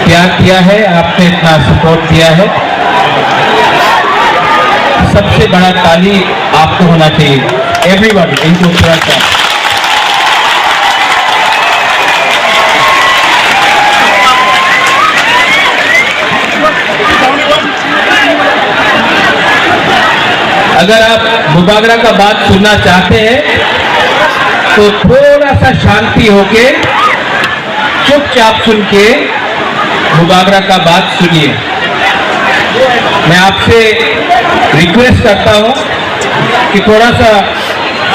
प्यार किया है, आपने इतना सपोर्ट दिया है। सबसे बड़ा ताली आपको होना चाहिए। एवरीवन, इनको थोड़ा सा अगर आप मुबागरा का बात सुनना चाहते हैं तो थोड़ा सा शांति होके चुपचाप सुन के मुबागरा का बात सुनिए। मैं आपसे रिक्वेस्ट करता हूं कि थोड़ा सा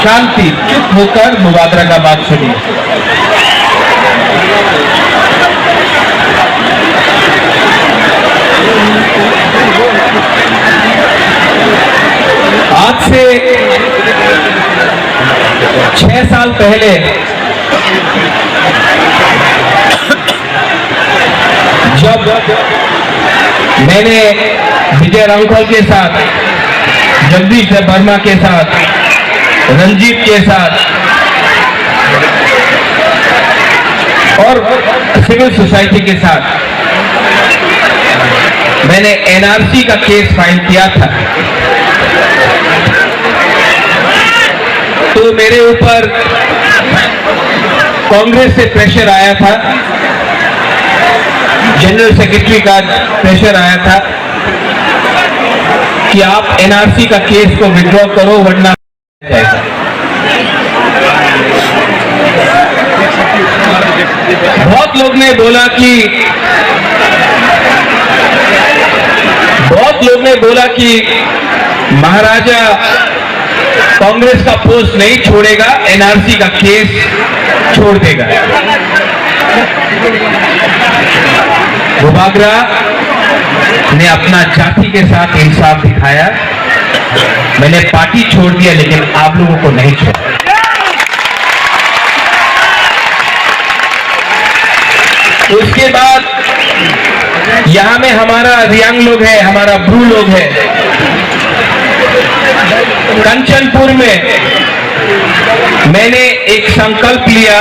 शांति, चुप होकर मुबागरा का बात सुनिए। आज से 6 साल पहले जब मैंने विजय राउतल के साथ, जगदीश वर्मा के साथ, रंजीत के साथ और सिविल सोसाइटी के साथ मैंने एनआरसी का केस फाइल किया था, तो मेरे ऊपर कांग्रेस से प्रेशर आया था, जनरल सेक्रेटरी का प्रेशर आया था कि आप एनआरसी का केस को विड्रॉ करो वरना जाएगा। बहुत लोग ने बोला कि महाराजा कांग्रेस का पोस्ट नहीं छोड़ेगा, एनआरसी का केस छोड़ देगा। मुबागरा ने अपना जाति के साथ इंसाफ दिखाया। मैंने पार्टी छोड़ दिया लेकिन आप लोगों को नहीं छोड़ा। उसके बाद यहां में हमारा रियांग लोग है, हमारा ब्रू लोग है। कंचनपुर में मैंने एक संकल्प लिया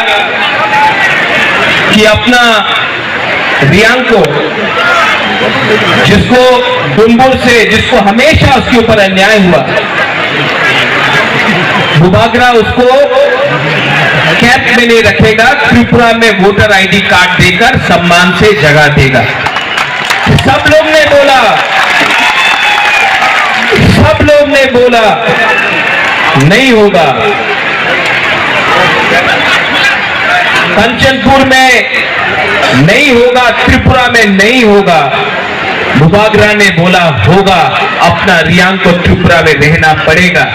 कि अपना रियांग को, जिसको डुम्बुर से, जिसको हमेशा उसके ऊपर अन्याय हुआ, मुबागरा उसको कैंप में नहीं रखेगा, त्रिपुरा में वोटर आईडी कार्ड देकर सम्मान से जगह देगा। सब लोग ने बोला नहीं होगा। कंचनपुर में नहीं होगा, त्रिपुरा में नहीं होगा। मुबागरा ने बोला होगा, अपना रियांग को त्रिपुरा में रहना पड़ेगा।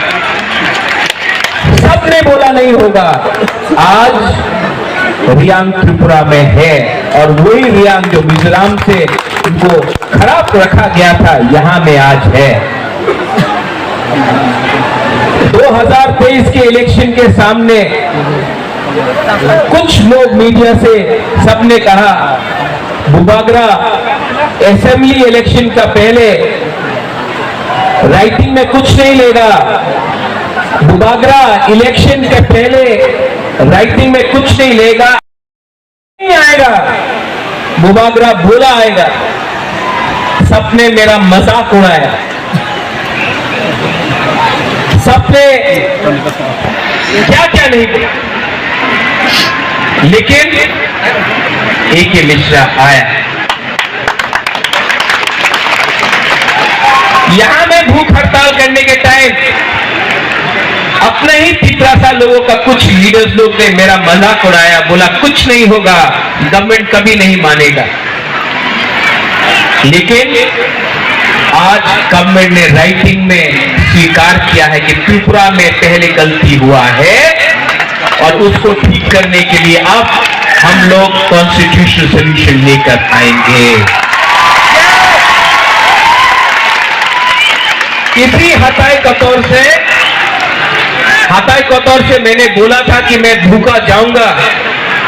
सबने बोला नहीं होगा। आज रियांग त्रिपुरा में है और वही रियांग जो मिजोरम से उनको खराब रखा गया था, यहां में आज है। 2023 के इलेक्शन के सामने कुछ लोग मीडिया से सबने कहा मुबागरा असेंबली इलेक्शन का पहले राइटिंग में कुछ नहीं लेगा, मुबागरा इलेक्शन के पहले राइटिंग में कुछ नहीं लेगा, नहीं आएगा, मुबागरा बोला आएगा। सबने मेरा मजाक उड़ाया, सबने क्या क्या नहीं बोला, लेकिन A.K. मिश्रा आया। यहां में भूख हड़ताल करने के टाइम अपने ही पिपरासा लोगों का कुछ लीडर्स लोग ने मेरा मजाक उड़ाया, बोला कुछ नहीं होगा, गवर्नमेंट कभी नहीं मानेगा। लेकिन आज गवर्नमेंट ने राइटिंग में स्वीकार किया है कि त्रिपुरा में पहले गलती हुआ है और उसको ठीक करने के लिए अब हम लोग कॉन्स्टिट्यूशनल सॉल्यूशन लेकर आएंगे। इसी हताई कतौर से मैंने बोला था कि मैं भूखा जाऊंगा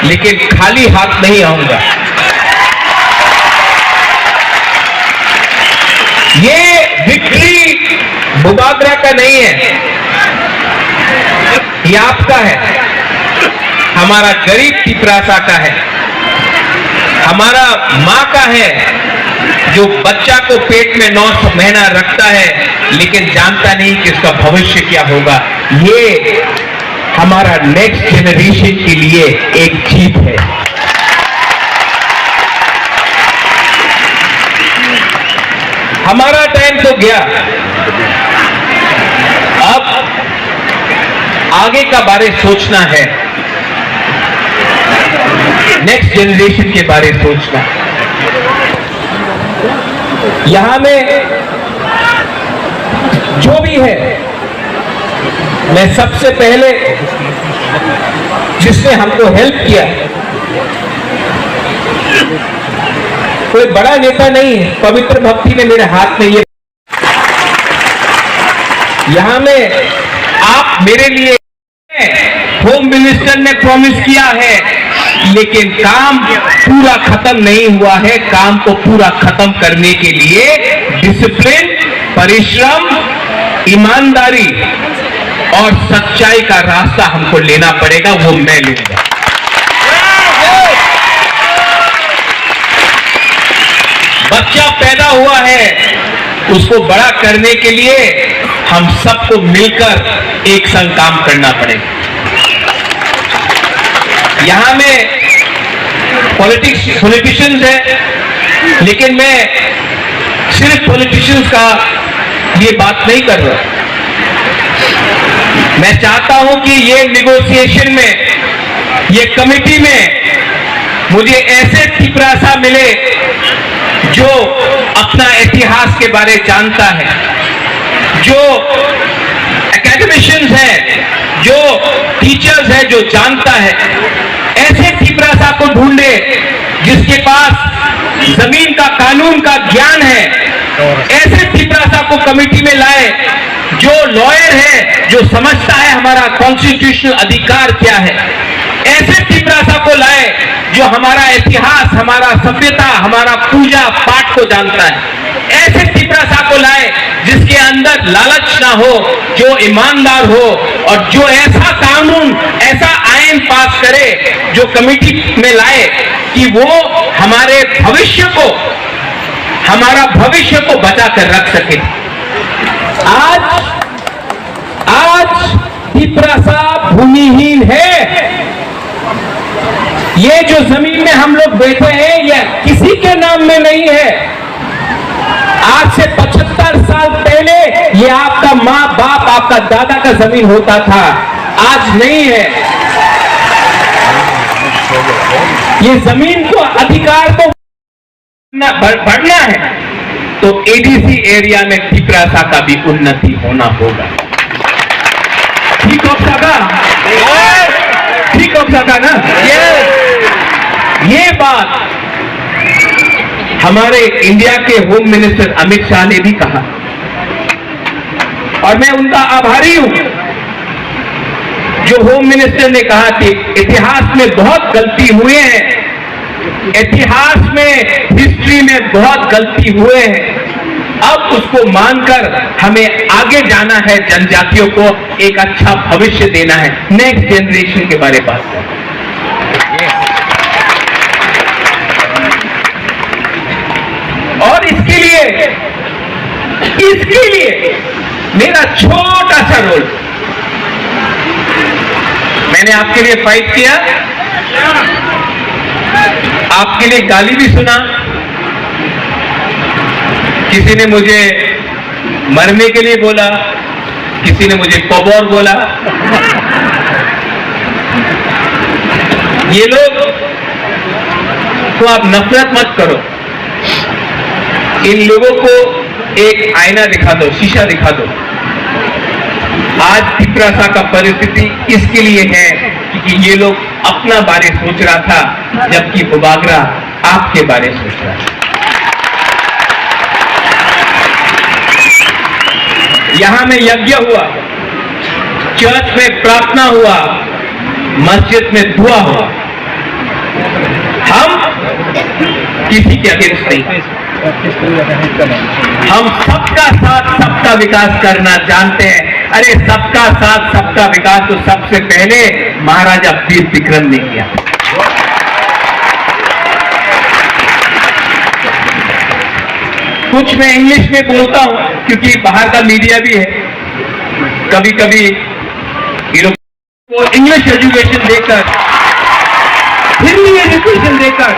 लेकिन खाली हाथ नहीं आऊंगा। ये विक्ट्री मुबागरा का नहीं है, ये आपका है, हमारा गरीब पिपरासा का है। हमारा माँ का है जो बच्चा को पेट में 9 महीना रखता है लेकिन जानता नहीं कि इसका भविष्य क्या होगा। ये हमारा नेक्स्ट जनरेशन के लिए एक जीत है। हमारा टाइम तो गया, अब आगे का बारे सोचना है, नेक्स्ट जनरेशन के बारे सोचना। यहां में जो भी है, मैं सबसे पहले जिसने हमको हेल्प किया, कोई बड़ा नेता नहीं है, पवित्र भक्ति ने मेरे हाथ में ये, यहां में आप मेरे लिए, होम मिनिस्टर ने प्रॉमिस किया है लेकिन काम पूरा खत्म नहीं हुआ है। काम को पूरा खत्म करने के लिए डिसिप्लिन, परिश्रम, ईमानदारी और सच्चाई का रास्ता हमको लेना पड़ेगा, वो मैं लूंगा। बच्चा पैदा हुआ है, उसको बड़ा करने के लिए हम सबको मिलकर एक संग काम करना पड़ेगा। यहां में पॉलिटिशियंस है, लेकिन मैं सिर्फ पॉलिटिशियंस का ये बात नहीं कर रहा। मैं चाहता हूं कि ये निगोशिएशन में, ये कमेटी में मुझे ऐसे टिपरासा मिले जो अपना इतिहास के बारे जानता है, जो एकेडमिशियंस है, जो टीचर्स है, जो जानता है। ऐसे टिपरासा को ढूंढे जिसके पास जमीन का, कानून का ज्ञान है। ऐसे टिपरासा को कमेटी में लाए जो लॉयर है, जो समझता है हमारा कॉन्स्टिट्यूशनल अधिकार क्या है। ऐसे टिपरासा को लाए जो हमारा इतिहास, हमारा सभ्यता, हमारा पूजा पाठ को जानता है। ऐसे टिपरासा को लाए जिसके अंदर लालच ना हो, जो ईमानदार हो और जो ऐसा कानून, ऐसा आईन पास करे, जो कमेटी में लाए कि वो हमारे भविष्य को, हमारा भविष्य को बचा कर रख सके। आज टिपरासा भूमिहीन है। ये जो जमीन में हम लोग बैठे हैं, ये किसी के नाम में नहीं है। आज से 75 साल पहले ये आपका माँ बाप, आपका दादा का जमीन होता था, आज नहीं है। ये जमीन को, अधिकार को बढ़ना है तो एडीसी एरिया में टिपरासा का भी उन्नति होना होगा। ठीक हो सका? ठीक हो सका ना? ये बात हमारे इंडिया के होम मिनिस्टर अमित शाह ने भी कहा और मैं उनका आभारी हूं। जो होम मिनिस्टर ने कहा कि इतिहास में बहुत गलती हुए हैं, इतिहास में, हिस्ट्री में बहुत गलती हुए हैं। अब उसको मानकर हमें आगे जाना है, जनजातियों को एक अच्छा भविष्य देना है, नेक्स्ट जनरेशन के बारे में बात करना। और इसके लिए मेरा छोटा सा रोल, मैंने आपके लिए फाइट किया, आपके लिए गाली भी सुना, किसी ने मुझे मरने के लिए बोला, किसी ने मुझे कौबोर बोला। ये लोग तो आप नफरत मत करो, इन लोगों को एक आईना दिखा दो, शीशा दिखा दो। आज टिपरासा का परिस्थिति इसके लिए है क्योंकि ये लोग अपना बारे सोच रहा था, जबकि बुबागरा आपके बारे सोच रहा है। यहां में यज्ञ हुआ, चर्च में प्रार्थना हुआ, मस्जिद में दुआ हुआ। हम किसी के अगेंस्ट नहीं, हम सबका साथ सबका विकास करना जानते हैं। अरे सबका साथ सबका विकास तो सबसे पहले महाराजा वीर विक्रम ने किया। कुछ मैं इंग्लिश में बोलता हूं क्योंकि बाहर का मीडिया भी है, कभी कभी ये लोग को इंग्लिश एजुकेशन देकर, हिंदी एजुकेशन देकर,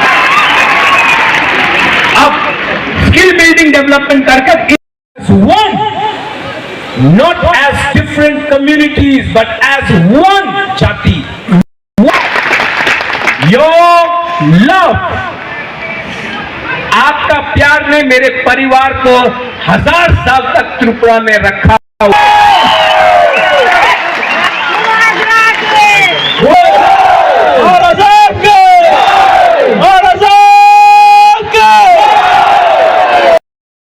अब स्किल बिल्डिंग डेवलपमेंट करके one, not as different communities but as one जाति। योर लव, आपका प्यार ने मेरे परिवार को 1000 साल तक त्रिपुरा में रखा।